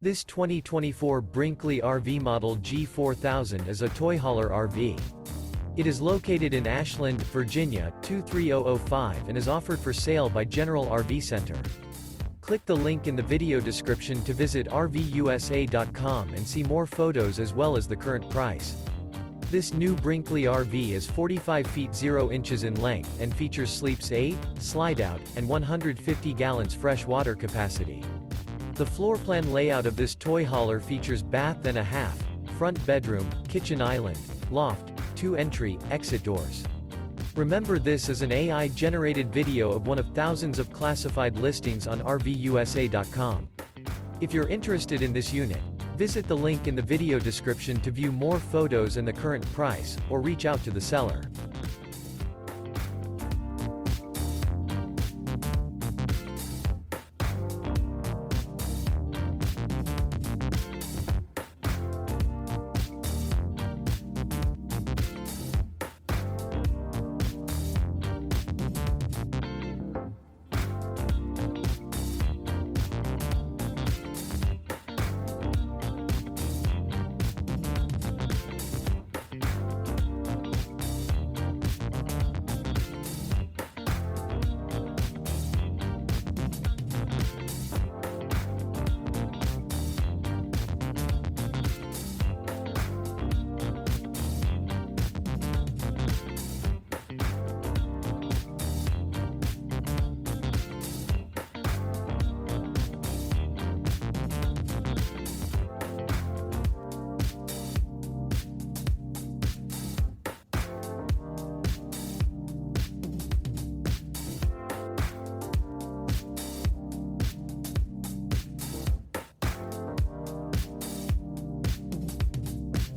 This 2024 Brinkley RV Model G 4000 is a toy hauler RV. It is located in Ashland, Virginia, 23005 and is offered for sale by General RV Center. Click the link in the video description to visit RVUSA.com and see more photos as well as the current price. This new Brinkley RV is 45 feet 0 inches in length and features sleeps 8, Slideout, and 150 gallons fresh water capacity. The floor plan layout of this toy hauler features bath and a half, front bedroom, kitchen island, loft, 2 entry, exit doors. Remember, this is an AI-generated video of one of thousands of classified listings on RVUSA.com. If you're interested in this unit, visit the link in the video description to view more photos and the current price, or reach out to the seller.